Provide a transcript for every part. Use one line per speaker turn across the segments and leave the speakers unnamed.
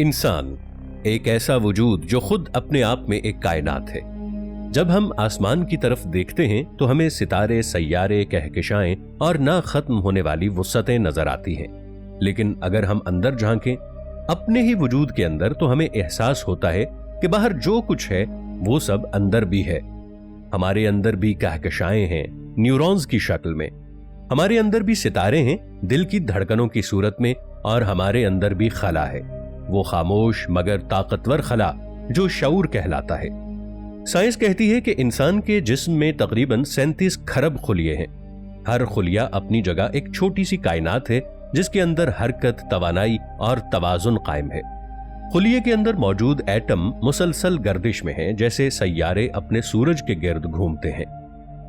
इंसान एक ऐसा वजूद जो खुद अपने आप में एक कायनात है। जब हम आसमान की तरफ देखते हैं तो हमें सितारे, सैयारे, कहकशाएं और ना खत्म होने वाली वुसअतें नजर आती हैं। लेकिन अगर हम अंदर झांकें अपने ही वजूद के अंदर तो हमें एहसास होता है कि बाहर जो कुछ है वो सब अंदर भी है। हमारे अंदर भी कहकशाएं हैं न्यूरॉन्स की शक्ल में, हमारे अंदर भी सितारे हैं दिल की धड़कनों की सूरत में, और हमारे अंदर भी खला है, वो खामोश मगर ताकतवर खला जो शऊर कहलाता है। साइंस कहती है कि इंसान के जिस्म में तकरीबन 37 खरब खुलिये हैं। हर खुलिया अपनी जगह एक छोटी सी कायनात है जिसके अंदर हरकत, तवानाई और तवाजुन कायम है। खुलिये के अंदर मौजूद एटम मुसलसल गर्दिश में हैं, जैसे सैयारे अपने सूरज के गिर्द घूमते हैं।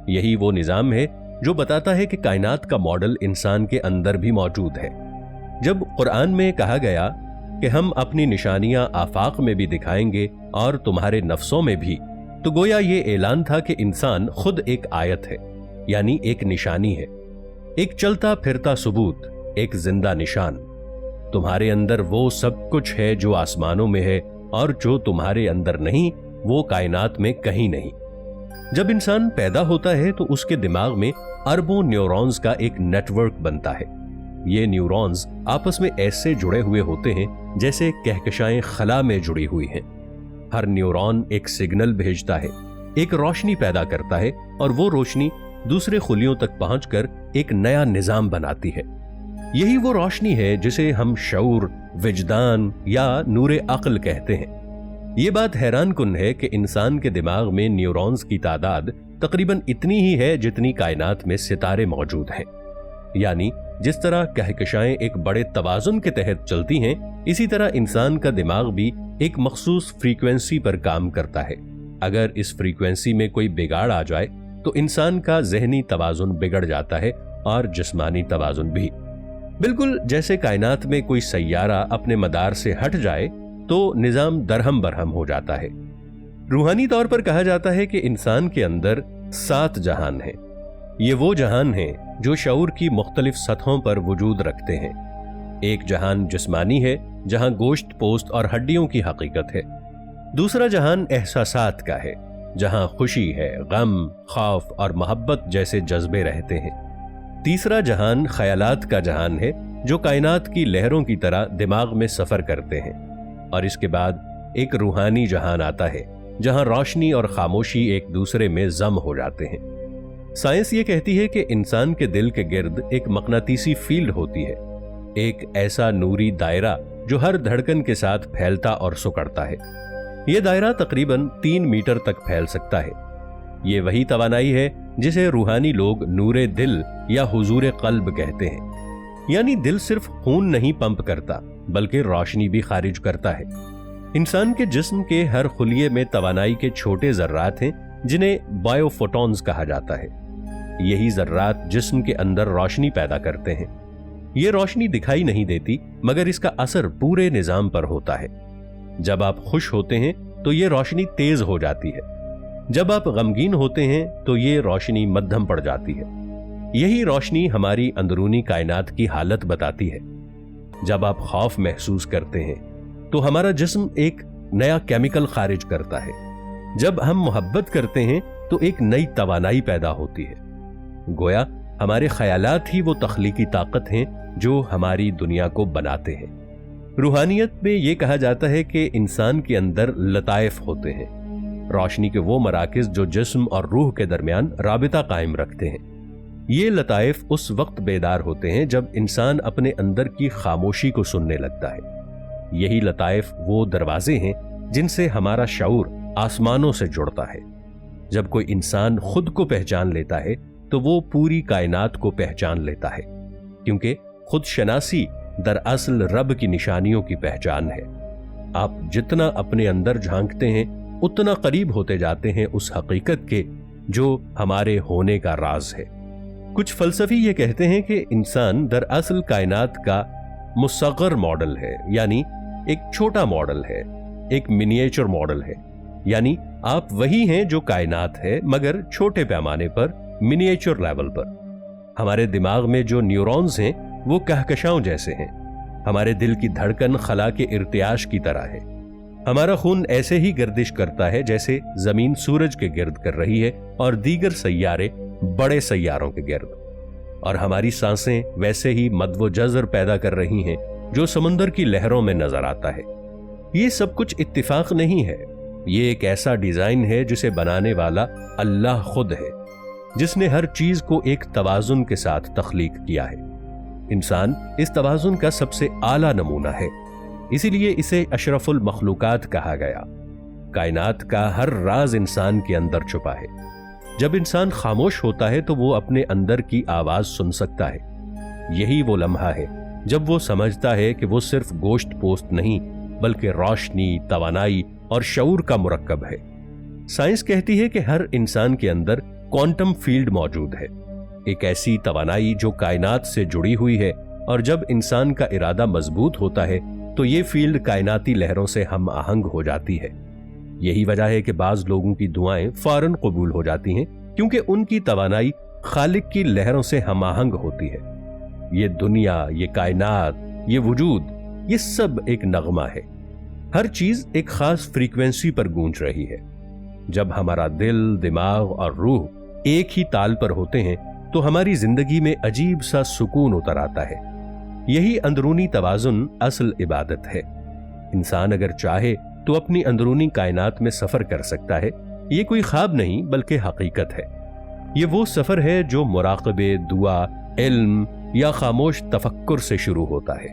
यही वो निजाम है जो बताता है कि कायनात का मॉडल इंसान के अंदर भी मौजूद है। जब कुरान में कहा गया कि हम अपनी निशानियां आफाक में भी दिखाएंगे और तुम्हारे नफ्सों में भी, तो गोया ये ऐलान था कि इंसान खुद एक आयत है, यानी एक निशानी है, एक चलता फिरता सबूत, एक जिंदा निशान। तुम्हारे अंदर वो सब कुछ है जो आसमानों में है, और जो तुम्हारे अंदर नहीं वो कायनात में कहीं नहीं। जब इंसान पैदा होता है तो उसके दिमाग में अरबों न्यूरॉन्स का एक नेटवर्क बनता है। ये न्यूरॉन्स आपस में ऐसे जुड़े हुए होते हैं जैसे कहकशाएं खला में जुड़ी हुई हैं। हर न्यूरॉन एक सिग्नल भेजता है, एक रोशनी पैदा करता है, और वो रोशनी दूसरे खुलियों तक पहुंचकर एक नया निजाम बनाती है। यही वो रोशनी है जिसे हम शऊर, विजदान या नूरे अक्ल कहते हैं। ये बात हैरान कुन है कि इंसान के दिमाग में न्यूरॉन्स की तादाद तकरीबन इतनी ही है जितनी कायनात में सितारे मौजूद हैं। यानी जिस तरह कहकशाएं एक बड़े तवाजुन के तहत चलती हैं, इसी तरह इंसान का दिमाग भी एक मखसूस फ्रीक्वेंसी पर काम करता है। अगर इस फ्रीक्वेंसी में कोई बिगाड़ आ जाए तो इंसान का जहनी तवाजुन बिगड़ जाता है और जिस्मानी तवाजुन भी। बिल्कुल जैसे कायनात में कोई सैयारा अपने मदार से हट जाए तो निजाम दरहम बरहम हो जाता है। रूहानी तौर पर कहा जाता है कि इंसान के अंदर 7 जहान हैं। ये वो जहान हैं जो शऊर की मुख्तलिफ सतहों पर वजूद रखते हैं। एक जहान जिस्मानी है जहां गोश्त, पोस्त और हड्डियों की हकीकत है। दूसरा जहान एहसासात का है जहां खुशी है, गम, खौफ और मोहब्बत जैसे जज्बे रहते हैं। तीसरा जहान ख्यालात का जहान है जो कायनात की लहरों की तरह दिमाग में सफर करते हैं। और इसके बाद एक रूहानी जहान आता है जहां रोशनी और खामोशी एक दूसरे में जम हो जाते हैं। साइंस ये कहती है कि इंसान के दिल के गिर्द एक मकनातीसी फील्ड होती है, एक ऐसा नूरी दायरा जो हर धड़कन के साथ फैलता और सिकुड़ता है। यह दायरा तकरीबन 3 मीटर तक फैल सकता है। ये वही तवानाई है जिसे रूहानी लोग नूरे दिल या हुजूर कल्ब कहते हैं। यानी दिल सिर्फ खून नहीं पंप करता बल्कि रोशनी भी खारिज करता है। इंसान के जिस्म के हर खुलिये में तवानाई के छोटे जर्रात हैं जिन्हें बायोफोटॉन्स कहा जाता है। यही जर्रात जिस्म के अंदर रोशनी पैदा करते हैं। ये रोशनी दिखाई नहीं देती मगर इसका असर पूरे निजाम पर होता है। जब आप खुश होते हैं तो ये रोशनी तेज हो जाती है, जब आप गमगीन होते हैं तो ये रोशनी मध्यम पड़ जाती है। यही रोशनी हमारी अंदरूनी कायनात की हालत बताती है। जब आप खौफ महसूस करते हैं तो हमारा जिस्म एक नया केमिकल खारिज करता है। जब हम मोहब्बत करते हैं तो एक नई तवानाई पैदा होती है। गोया हमारे ख्यालात ही वो तख्लीकी ताकत हैं जो हमारी दुनिया को बनाते हैं। रूहानियत में यह कहा जाता है कि इंसान के अंदर लताइफ होते हैं, रोशनी के वो मराकिज जो जिस्म और रूह के दरमियान राबिता कायम रखते हैं। ये लताइफ उस वक्त बेदार होते हैं जब इंसान अपने अंदर की खामोशी को सुनने लगता है। यही लताइफ वो दरवाजे हैं जिनसे हमारा शऊर आसमानों से जुड़ता है। जब कोई इंसान खुद को पहचान लेता है तो वो पूरी कायनात को पहचान लेता है, क्योंकि खुद शनासी दरअसल रब की निशानियों की पहचान है। आप जितना अपने अंदर झांकते हैं उतना करीब होते जाते हैं उस हकीकत के जो हमारे होने का राज है। कुछ फलसफी ये कहते हैं कि इंसान दरअसल कायनात का मुसग्गर मॉडल है, यानी एक छोटा मॉडल है, एक मिनिएचर मॉडल है। यानी आप वही हैं जो कायनात है मगर छोटे पैमाने पर, मिनिएचर लेवल पर। हमारे दिमाग में जो न्यूरॉन्स हैं वो कहकशाओं जैसे हैं। हमारे दिल की धड़कन खला के इर्तियाश की तरह है। हमारा खून ऐसे ही गर्दिश करता है जैसे जमीन सूरज के गिर्द कर रही है और दीगर सैयारे बड़े सैयारों के गिर्द, और हमारी सांसें वैसे ही मद्व जज़र पैदा कर रही हैं जो समंदर की लहरों में नजर आता है। ये सब कुछ इत्तिफाक नहीं है, ये एक ऐसा डिजाइन है जिसे बनाने वाला अल्लाह खुद है, जिसने हर चीज को एक तवाजुन के साथ तख्लीक किया है। इंसान इस तवाजुन का सबसे आला नमूना है, इसीलिए इसे अशरफुल मखलूकात कहा गया। कायनात का हर राज इंसान के अंदर छुपा है। जब इंसान खामोश होता है तो वो अपने अंदर की आवाज सुन सकता है। यही वो लम्हा है जब वो समझता है कि वो सिर्फ गोश्त पोस्ट नहीं बल्कि रोशनी, तवानाई और शऊर का मुरक्कब है। साइंस कहती है कि हर इंसान के अंदर क्वांटम फील्ड मौजूद है, एक ऐसी तवानाई जो कायनात से जुड़ी हुई है, और जब इंसान का इरादा मजबूत होता है तो ये फील्ड कायनाती लहरों से हम आहंग हो जाती है। यही वजह है कि बाज लोगों की दुआएं फौरन कबूल हो जाती हैं, क्योंकि उनकी तवानाई खालिक की लहरों से हम आहंग होती है। ये दुनिया, ये कायनात, ये वजूद, ये सब एक नगमा है। हर चीज एक खास फ्रीक्वेंसी पर गूंज रही है। जब हमारा दिल, दिमाग और रूह एक ही ताल पर होते हैं तो हमारी जिंदगी में अजीब सा सुकून उतर आता है। यही अंदरूनी तवाजुन असल इबादत है। इंसान अगर चाहे तो अपनी अंदरूनी कायनात में सफर कर सकता है। ये कोई ख्वाब नहीं बल्कि हकीकत है। ये वो सफर है जो मुराक़बे, दुआ, इल्म या खामोश तफक्कुर से शुरू होता है।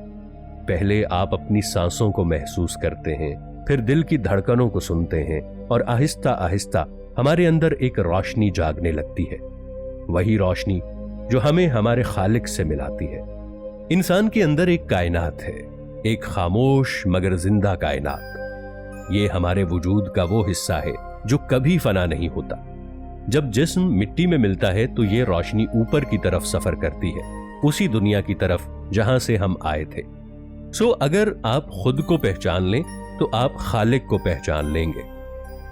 पहले आप अपनी सांसों को महसूस करते हैं, फिर दिल की धड़कनों को सुनते हैं, और आहिस्ता आहिस्ता हमारे अंदर एक रोशनी जागने लगती है। वही रोशनी जो हमें हमारे खालिक से मिलाती है। इंसान के अंदर एक कायनात है, एक खामोश मगर जिंदा कायनात। ये हमारे वजूद का वो हिस्सा है जो कभी फना नहीं होता। जब जिस्म मिट्टी में मिलता है तो ये रोशनी ऊपर की तरफ सफर करती है, उसी दुनिया की तरफ जहां से हम आए थे। अगर आप खुद को पहचान लें तो आप खालिक को पहचान लेंगे।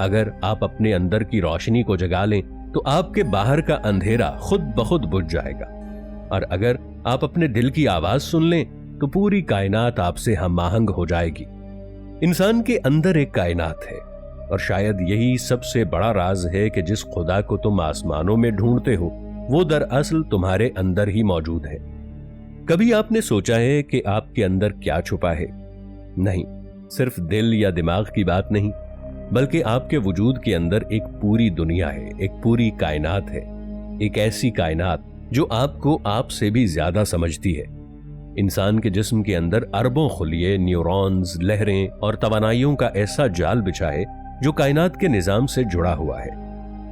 अगर आप अपने अंदर की रोशनी को जगा लें तो आपके बाहर का अंधेरा खुद ब खुद बुझ जाएगा। और अगर आप अपने दिल की आवाज सुन लें तो पूरी कायनात आपसे हम आहंग हो जाएगी। इंसान के अंदर एक कायनात है, और शायद यही सबसे बड़ा राज है कि जिस खुदा को तुम आसमानों में ढूंढते हो वो दरअसल तुम्हारे अंदर ही मौजूद है। कभी आपने सोचा है कि आपके अंदर क्या छुपा है? नहीं, सिर्फ दिल या दिमाग की बात नहीं, बल्कि आपके वजूद के अंदर एक पूरी दुनिया है, एक पूरी कायनात है, एक ऐसी कायनात जो आपको आपसे भी ज्यादा समझती है। इंसान के जिस्म के अंदर अरबों खुलिये, न्यूरॉन्स, लहरें और तवानाइयों का ऐसा जाल बिछा है जो कायनात के निजाम से जुड़ा हुआ है।